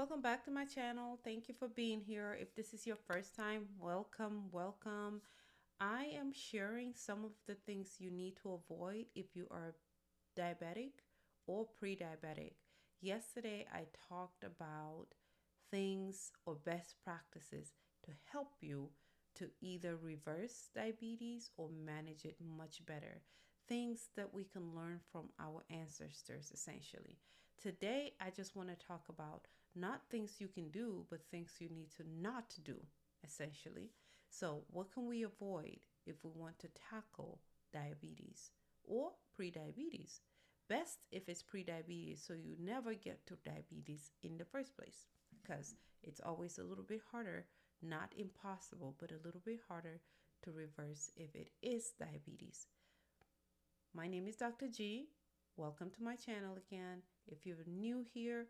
Welcome back to my channel. Thank you for being here. If this is your first time, welcome. I am sharing some of the things you need to avoid if you are diabetic or pre-diabetic. Yesterday, I talked about things or best practices to help you to either reverse diabetes or manage it much better. Things that we can learn from our ancestors, essentially. Today, I just want to talk about not things you can do, but things you need to not do, essentially. So, what can we avoid if we want to tackle diabetes or pre-diabetes? Best if it's pre-diabetes, so you never get to diabetes in the first place, because it's always a little bit harder, not impossible, but a little bit harder to reverse if it is diabetes. My name is Dr. G. Welcome to my channel again. If you're new here,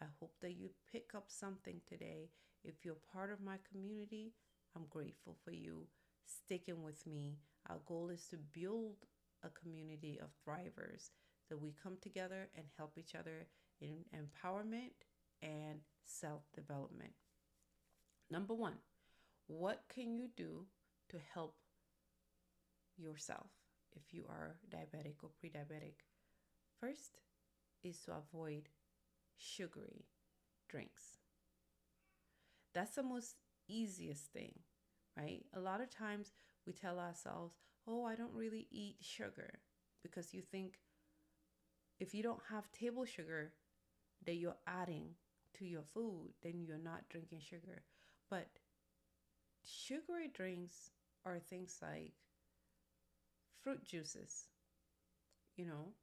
I hope that you pick up something today. If you're part of my community, I'm grateful for you sticking with me. Our goal is to build a community of thrivers, that we come together and help each other in empowerment and self-development. Number one, what can you do to help yourself if you are diabetic or pre-diabetic? First is to avoid sugary drinks. That's the most easiest thing, right? A lot of times we tell ourselves, oh, I don't really eat sugar, because you think if you don't have table sugar that you're adding to your food, then you're not drinking sugar. But sugary drinks are things like fruit juices. You know,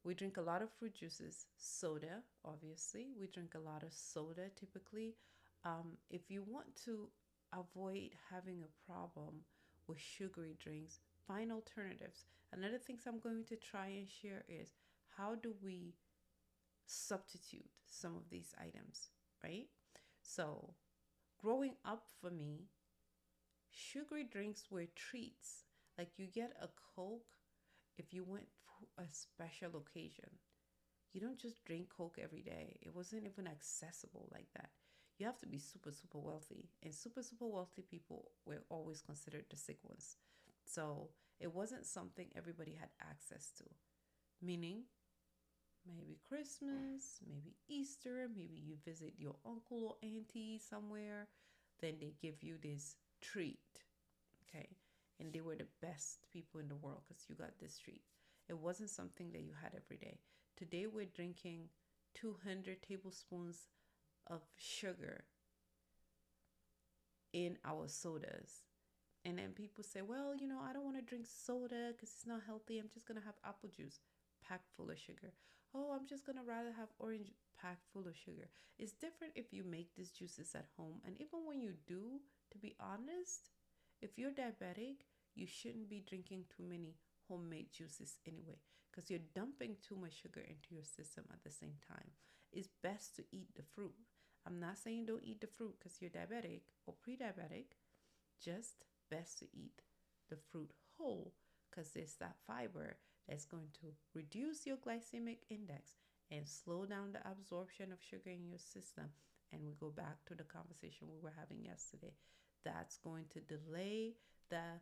we drink a lot of fruit juices, soda, obviously. We drink a lot of soda typically. If you want to avoid having a problem with sugary drinks, find alternatives. Another things I'm going to try and share is how do we substitute some of these items, right? So, growing up for me, sugary drinks were treats. Like you get a Coke if you went for a special occasion. You don't just drink Coke every day. It wasn't even accessible like that. You have to be super wealthy. And super wealthy people were always considered the sick ones. So it wasn't something everybody had access to. Meaning, maybe Christmas, maybe Easter, maybe you visit your uncle or auntie somewhere, then they give you this treat. Okay. And they were the best people in the world because you got this treat. It wasn't something that you had every day. Today we're drinking 200 tablespoons of sugar in our sodas. And then people say, well, I don't want to drink soda because it's not healthy. I'm just going to have apple juice packed full of sugar. Oh, I'm just going to rather have orange packed full of sugar. It's different if you make these juices at home. And even when you do, to be honest, if you're diabetic, you shouldn't be drinking too many homemade juices anyway, because you're dumping too much sugar into your system at the same time. It's best to eat the fruit. I'm not saying don't eat the fruit because you're diabetic or pre-diabetic, just best to eat the fruit whole, because there's that fiber that's going to reduce your glycemic index and slow down the absorption of sugar in your system. And we go back to the conversation we were having yesterday. That's going to delay the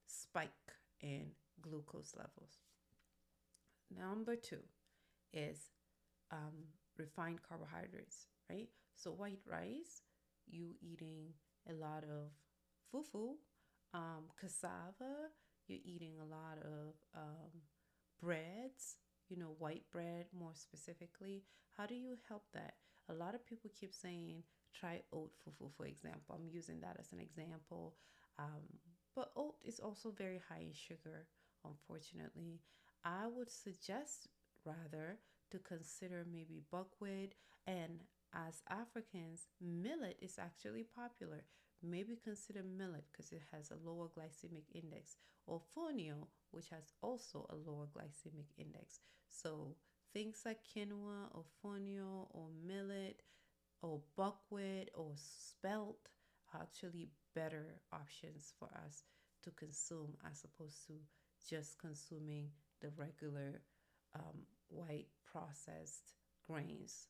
spike in glucose levels. Number two is refined carbohydrates, right? So white rice, you eating a lot of fufu, cassava, you're eating a lot of breads, white bread more specifically. How do you help that? A lot of people keep saying, try oat fufu, for example. I'm using that as an example. But oat is also very high in sugar, unfortunately. I would suggest rather to consider maybe buckwheat, and as Africans, millet is actually popular. Maybe consider millet because it has a lower glycemic index, or fonio, which has also a lower glycemic index. So things like quinoa or fonio or millet or buckwheat or spelt are actually better options for us to consume as opposed to just consuming the regular white processed grains.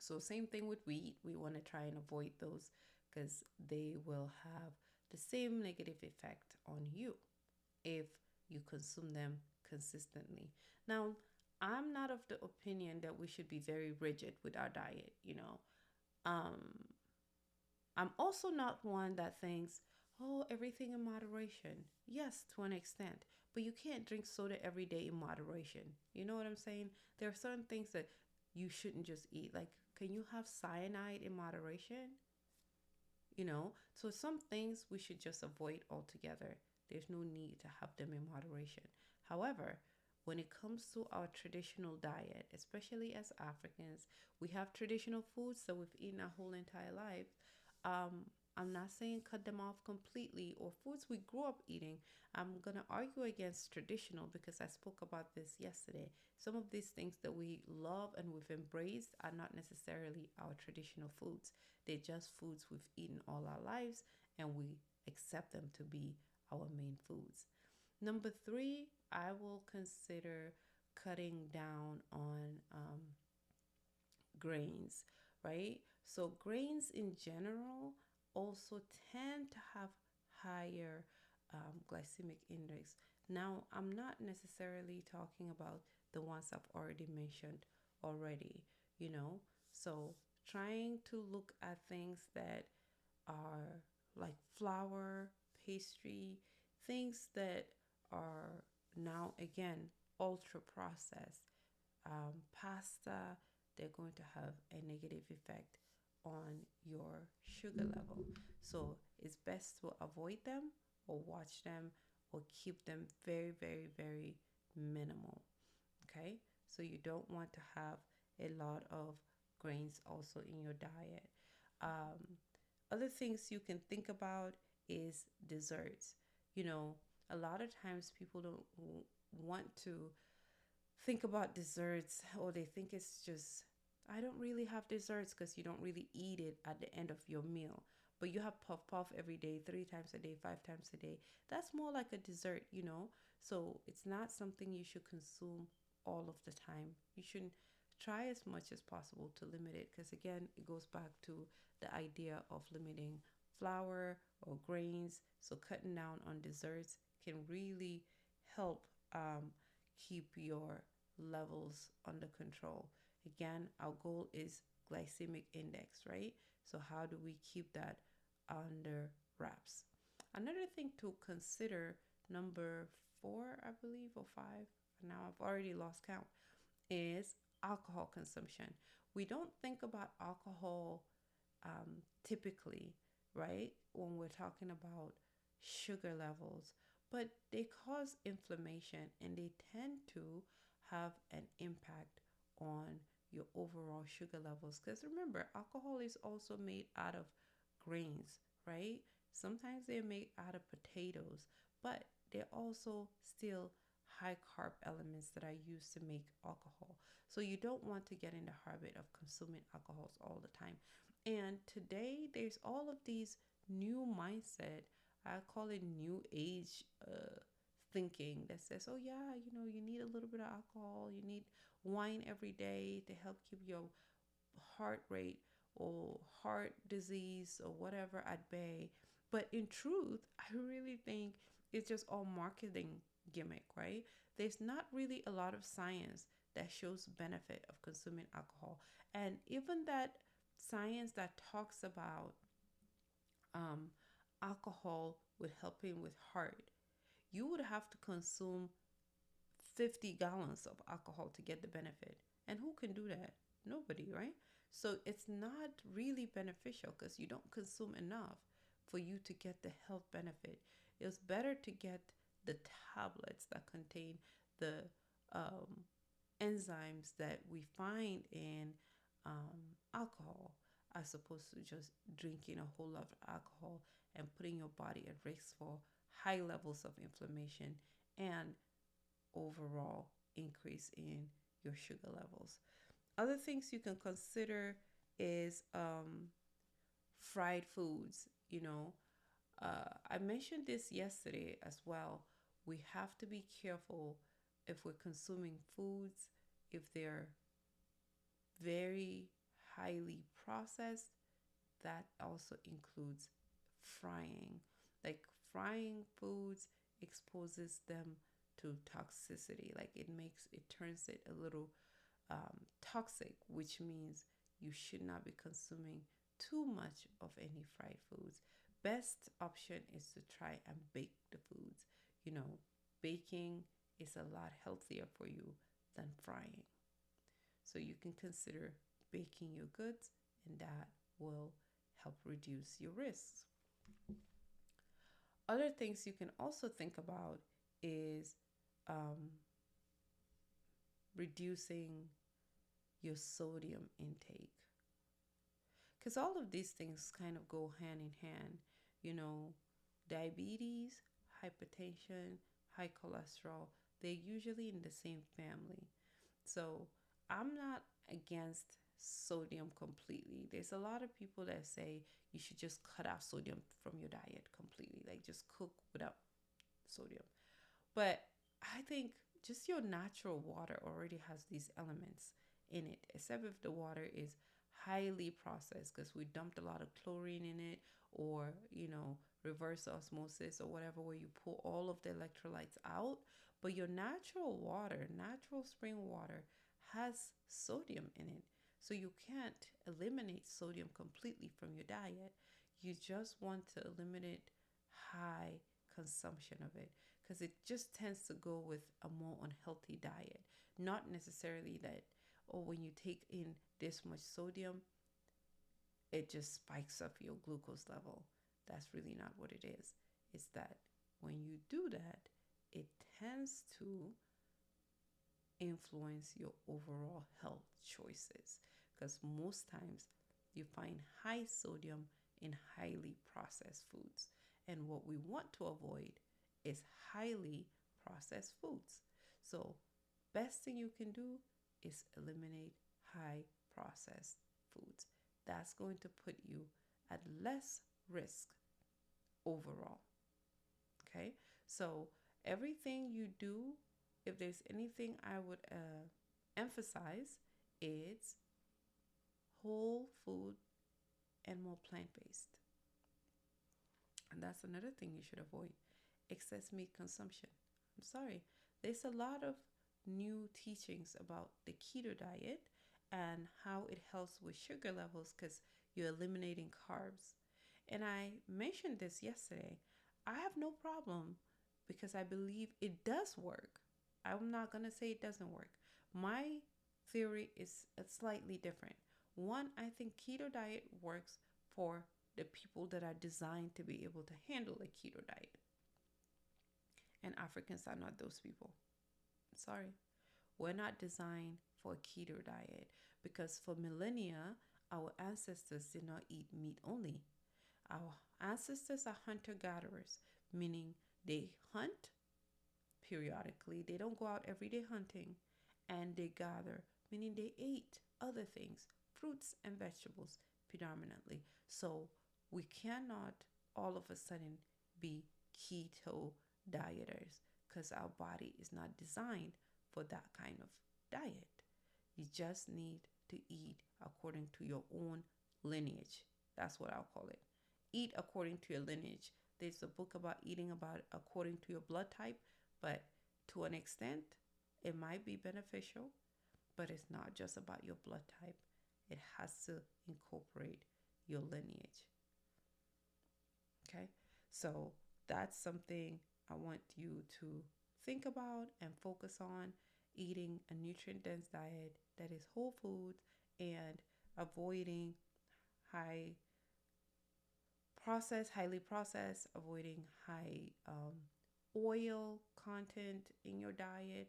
So same thing with wheat. We want to try and avoid those because they will have the same negative effect on you if you consume them consistently. Now, I'm not of the opinion that we should be very rigid with our diet, you know. Um, I'm also not one that thinks, oh, everything in moderation. Yes, to an extent, but you can't drink soda every day in moderation. You know what I'm saying? There are certain things that you shouldn't just eat. Like, can you have cyanide in moderation? You know, so some things we should just avoid altogether. There's no need to have them in moderation. However, when it comes to our traditional diet, especially as Africans, we have traditional foods that we've eaten our whole entire life. I'm not saying cut them off completely or foods we grew up eating. I'm going to argue against traditional because I spoke about this yesterday. Some of these things that we love and we've embraced are not necessarily our traditional foods. They're just foods we've eaten all our lives and we accept them to be our main foods. Number three, I will consider cutting down on grains, right? So, grains in general also tend to have higher glycemic index. Now, I'm not necessarily talking about the ones I've already mentioned already, you know? So, trying to look at things that are like flour, pastry, things that are now again ultra processed, pasta, they're going to have a negative effect on your sugar level. So it's best to avoid them or watch them or keep them very, very, very minimal. Okay, so you don't want to have a lot of grains also in your diet. Um, Other things you can think about is desserts. You know, a lot of times people don't want to think about desserts or they think it's just, I don't really have desserts because you don't really eat it at the end of your meal. But you have puff puff every day, 3 times a day, 5 times a day. That's more like a dessert, you know? So it's not something you should consume all of the time. You should try as much as possible to limit it because, again, it goes back to the idea of limiting flour or grains. So cutting down on desserts can really help keep your levels under control. Again, our goal is glycemic index, right? So, how do we keep that under wraps? Another thing to consider, number four, I believe, or five, now I've already lost count, is alcohol consumption. We don't think about alcohol typically, right, when we're talking about sugar levels, but they cause inflammation and they tend to have an impact on your overall sugar levels. Because remember, alcohol is also made out of grains, right? Sometimes they're made out of potatoes, but they're also still high carb elements that are used to make alcohol. So you don't want to get in the habit of consuming alcohols all the time. And today there's all of these new mindset. I call it new age thinking that says, oh yeah, you know, you need a little bit of alcohol, you need wine every day to help keep your heart rate or heart disease or whatever at bay. But in truth, I really think it's just all marketing gimmick, right? There's not really a lot of science that shows benefit of consuming alcohol. And even that science that talks about um, alcohol with helping with heart, you would have to consume 50 gallons of alcohol to get the benefit. And who can do that? Nobody, right? So it's not really beneficial because you don't consume enough for you to get the health benefit. It's better to get the tablets that contain the um, enzymes that we find in alcohol as opposed to just drinking a whole lot of alcohol and putting your body at risk for high levels of inflammation and overall increase in your sugar levels. Other things you can consider is fried foods. I mentioned this yesterday as well. We have to be careful if we're consuming foods, if they're very highly processed, that also includes frying. Like frying foods exposes them to toxicity. Like it turns it a little toxic, which means you should not be consuming too much of any fried foods. Best option is to try and bake the foods. You know, baking is a lot healthier for you than frying. So you can consider baking your goods, and that will help reduce your risks. Other things you can also think about is um, reducing your sodium intake. Because all of these things kind of go hand in hand. You know, diabetes, hypertension, high cholesterol, they're usually in the same family. So I'm not against sodium completely. There's a lot of people that say you should just cut out sodium from your diet completely, like just cook without sodium. But I think just your natural water already has these elements in it, except if the water is highly processed because we dumped a lot of chlorine in it, or, reverse osmosis or whatever, where you pull all of the electrolytes out. But your natural water, natural spring water, has sodium in it. So you can't eliminate sodium completely from your diet. You just want to eliminate high consumption of it, because it just tends to go with a more unhealthy diet. Not necessarily that, oh, when you take in this much sodium, it just spikes up your glucose level. That's really not what it is. It's that when you do that, it tends to influence your overall health choices, because most times you find high sodium in highly processed foods. And what we want to avoid is highly processed foods. So, best thing you can do is eliminate high processed foods. That's going to put you at less risk overall. Okay? So, everything you do, if there's anything I would emphasize, it's whole food and more plant based. And that's another thing you should avoid: excess meat consumption. I'm sorry, there's a lot of new teachings about the keto diet and how it helps with sugar levels because you're eliminating carbs. And I mentioned this yesterday. I have no problem because I believe it does work. I'm not going to say it doesn't work. My theory is slightly different. One, I think keto diet works for the people that are designed to be able to handle a keto diet. And Africans are not those people. Sorry. We're not designed for a keto diet because for millennia, our ancestors did not eat meat only. Our ancestors are hunter gatherers, meaning they hunt periodically. They don't go out every day hunting, and they gather, meaning they ate other things, fruits and vegetables predominantly. So we cannot all of a sudden be keto dieters because our body is not designed for that kind of diet. You just need to eat according to your own lineage. That's what I'll call it. Eat according to your lineage. There's a book about eating about according to your blood type, but to an extent, it might be beneficial, but it's not just about your blood type. It has to incorporate your lineage. Okay? So that's something I want you to think about and focus on: eating a nutrient dense diet that is whole foods and avoiding high highly processed, avoiding high oil content in your diet.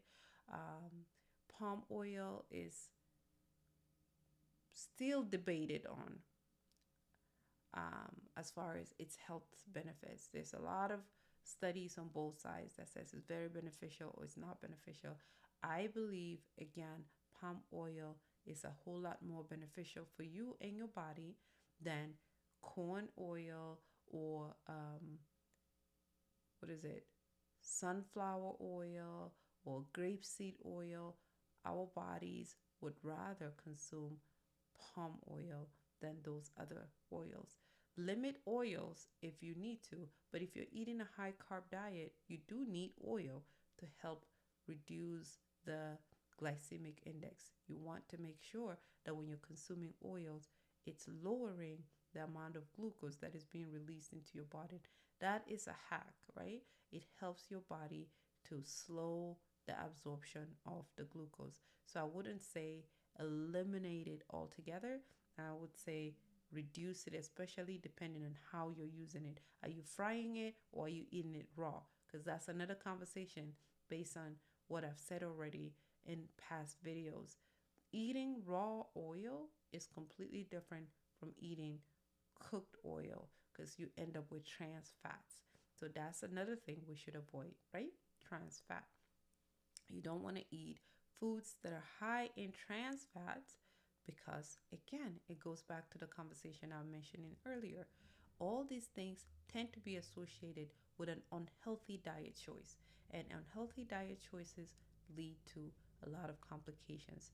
Palm oil is still debated on as far as its health benefits. There's a lot of studies on both sides that says it's very beneficial or it's not beneficial. I believe, again, palm oil is a whole lot more beneficial for you and your body than corn oil or what is it? Sunflower oil or grapeseed oil. Our bodies would rather consume palm oil than those other oils. Limit oils if you need to, but if you're eating a high carb diet, you do need oil to help reduce the glycemic index. You want to make sure that when you're consuming oils, it's lowering the amount of glucose that is being released into your body. That is a hack, right? It helps your body to slow the absorption of the glucose. So I wouldn't say eliminate it altogether. I would say reduce it, especially depending on how you're using it. Are you frying it or are you eating it raw? Because that's another conversation based on what I've said already in past videos. Eating raw oil is completely different from eating cooked oil because you end up with trans fats. So that's another thing we should avoid, right? Trans fat. You don't want to eat foods that are high in trans fats because, again, it goes back to the conversation I was mentioning earlier. All these things tend to be associated with an unhealthy diet choice, and unhealthy diet choices lead to a lot of complications,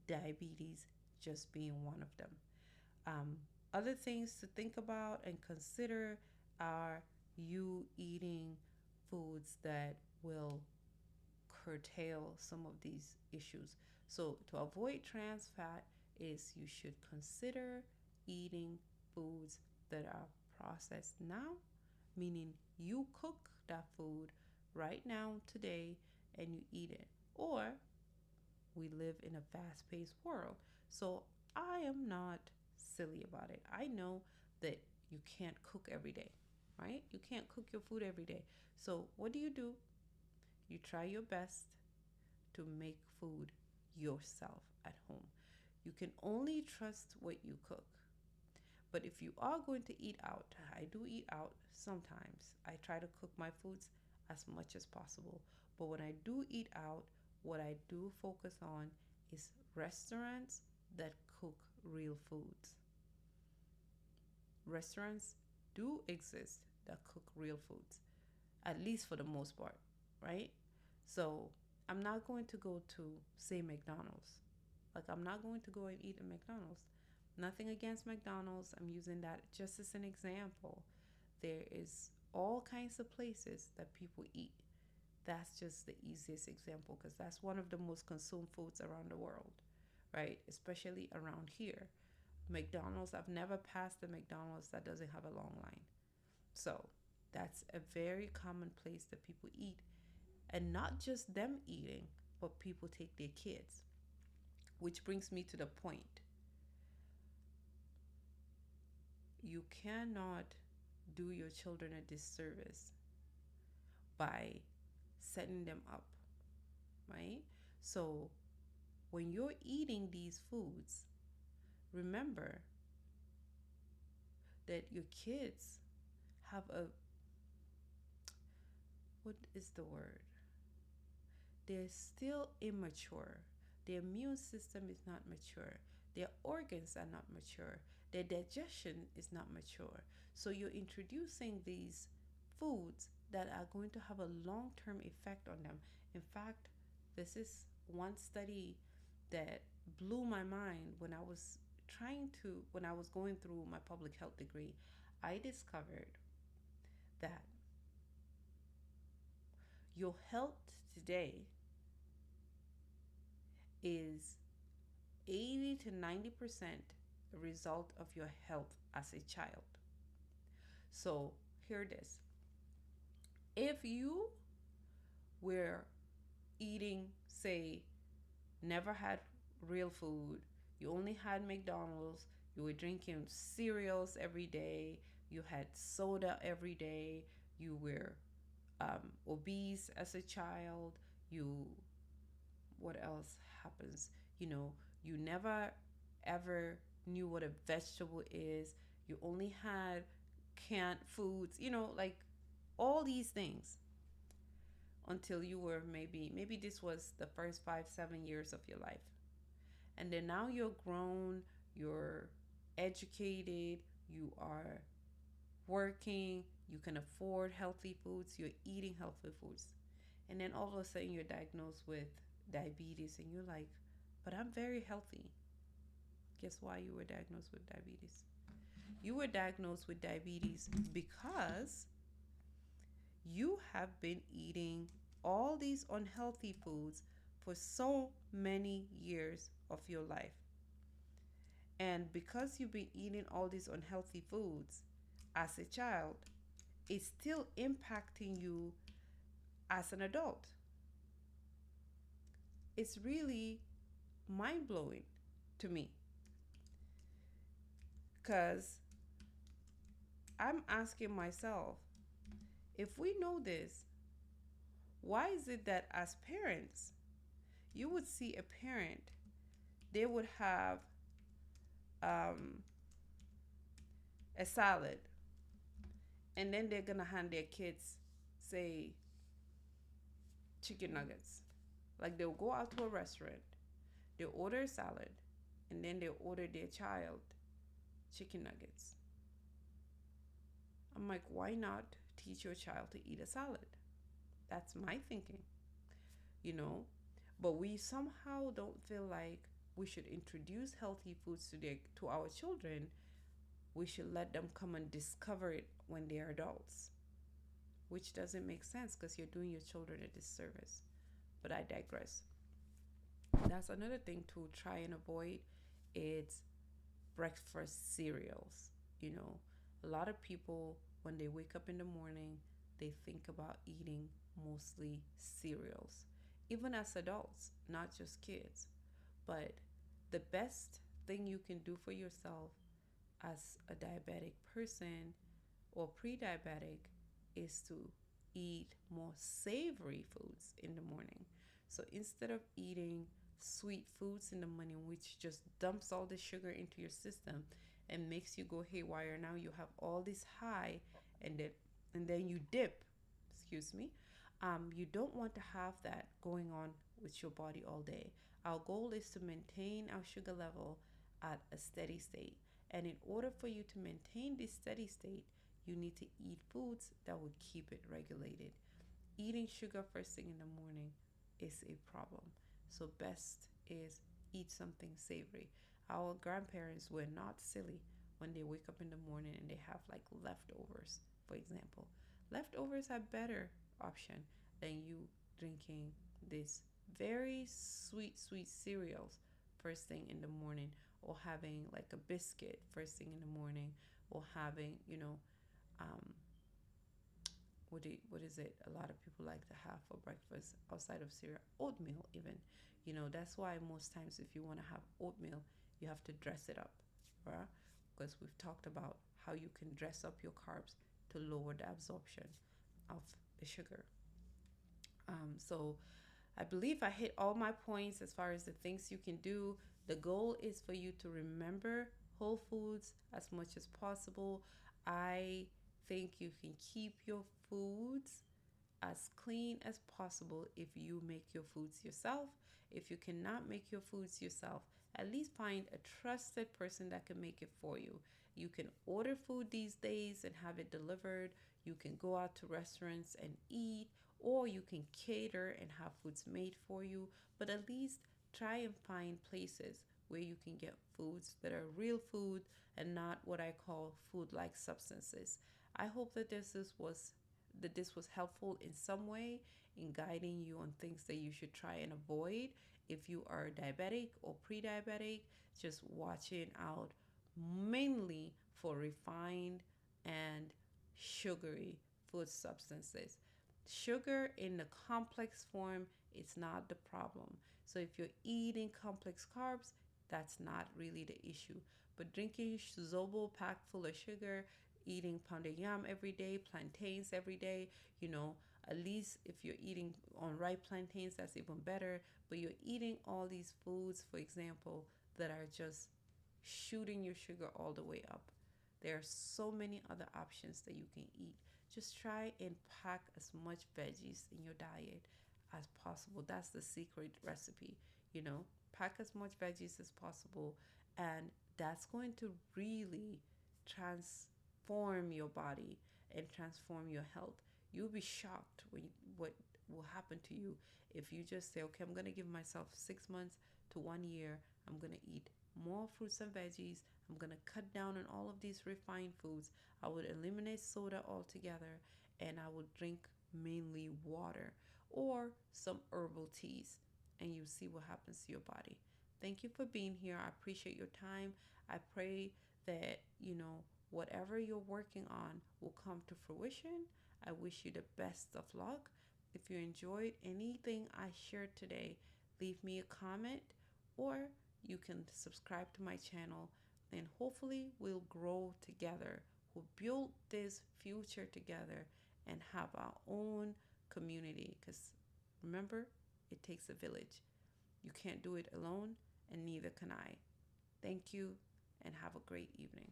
diabetes just being one of them. Um, Other things to think about and consider are you eating foods that will curtail some of these issues. So to avoid trans fat is you should consider eating foods that are processed now, meaning you cook that food right now today and you eat it. Or we live in a fast-paced world. So I am not silly about it. I know that you can't cook every day, right? You can't cook your food every day. So what do? You try your best to make food yourself at home. You can only trust what you cook. But if you are going to eat out, I do eat out sometimes. I try to cook my foods as much as possible. But when I do eat out, what I do focus on is restaurants that cook real foods. Restaurants do exist that cook real foods, at least for the most part, right? So I'm not going to go to, say, McDonald's. Like, I'm not going to go and eat at McDonald's. Nothing against McDonald's. I'm using that just as an example. There is all kinds of places that people eat. That's just the easiest example because that's one of the most consumed foods around the world, right? Especially around here. McDonald's, I've never passed a McDonald's that doesn't have a long line. So that's a very common place that people eat. And not just them eating, but people take their kids. Which brings me to the point. You cannot do your children a disservice by setting them up, right? So when you're eating these foods, remember that your kids have a, what is the word? They're still immature. Their immune system is not mature. Their organs are not mature. Their digestion is not mature. So you're introducing these foods that are going to have a long-term effect on them. In fact, this is one study that blew my mind when I was going through my public health degree. I discovered that your health today is 80 to 90% a result of your health as a child. So, hear this. If you were eating, say, never had real food, you only had McDonald's, you were drinking cereals every day, you had soda every day, you were obese as a child, what else happens? You never ever knew what a vegetable is, you only had canned foods, like all these things until you were maybe this was the first 5-7 years of your life. And then now you're grown, you're educated, you are working, you can afford healthy foods, you're eating healthy foods. And then all of a sudden you're diagnosed with diabetes and you're like, but I'm very healthy. Guess why you were diagnosed with diabetes? You were diagnosed with diabetes because you have been eating all these unhealthy foods for so many years of your life. And because you've been eating all these unhealthy foods as a child, it's still impacting you as an adult. It's really mind blowing to me because I'm asking myself, if we know this, why is it that as parents, you would see a parent, they would have um, a salad, and then they're gonna hand their kids, say, chicken nuggets. Like they'll go out to a restaurant, they'll order a salad, and then they'll order their child chicken nuggets. I'm like, why not teach your child to eat a salad? That's my thinking, you know? But we somehow don't feel like we should introduce healthy foods to our children. We should let them come and discover it when they're adults, which doesn't make sense because you're doing your children a disservice. But I digress. That's another thing to try and avoid. It's breakfast cereals. You know, a lot of people, when they wake up in the morning, they think about eating mostly cereals, even as adults, not just kids. But the best thing you can do for yourself as a diabetic person or pre diabetic is to eat more savory foods in the morning. So instead of eating sweet foods in the morning, which just dumps all the sugar into your system and makes you go haywire, now you have all this high, and then you dip. Excuse me. You don't want to have that going on with your body all day. Our goal is to maintain our sugar level at a steady state. And in order for you to maintain this steady state, you need to eat foods that would keep it regulated. Eating sugar first thing in the morning is a problem. So best is eat something savory. Our grandparents were not silly when they wake up in the morning and they have like leftovers, for example. Leftovers are better option than you drinking this very sweet cereals first thing in the morning, or having like a biscuit first thing in the morning, or having, um, what is it? A lot of people like to have for breakfast outside of cereal, oatmeal even. That's why most times if you want to have oatmeal, you have to dress it up, right? Because we've talked about how you can dress up your carbs to lower the absorption of the sugar. So I believe I hit all my points as far as the things you can do. The goal is for you to remember whole foods as much as possible. I think you can keep your foods as clean as possible if you make your foods yourself. If you cannot make your foods yourself, at least find a trusted person that can make it for you. You can order food these days and have it delivered. You can go out to restaurants and eat, or you can cater and have foods made for you. But at least try and find places where you can get foods that are real food and not what I call food like substances. I hope that this was helpful in some way in guiding you on things that you should try and avoid if you are diabetic or pre-diabetic. Just watching out mainly for refined and sugary food substances. Sugar in the complex form is not the problem. So if you're eating complex carbs, that's not really the issue. But drinking Zobo packed full of sugar, eating pounded yam every day, plantains every day, at least if you're eating on ripe plantains, that's even better. But you're eating all these foods, for example, that are just shooting your sugar all the way up. There are so many other options that you can eat. Just try and pack as much veggies in your diet as possible. That's the secret recipe, you know. Pack as much veggies as possible, and that's going to really transform your body and transform your health. You'll be shocked what will happen to you if you just say, okay, I'm going to give myself 6 months to 1 year. I'm going to eat more fruits and veggies. I'm going to cut down on all of these refined foods. I would eliminate soda altogether, and I would drink mainly water or some herbal teas, and you see what happens to your body. Thank you for being here. I appreciate your time. I pray that, whatever you're working on will come to fruition. I wish you the best of luck. If you enjoyed anything I shared today, leave me a comment, or you can subscribe to my channel, and hopefully we'll grow together. We'll build this future together and have our own community, because remember, it takes a village. You can't do it alone, and neither can I. Thank you, and have a great evening.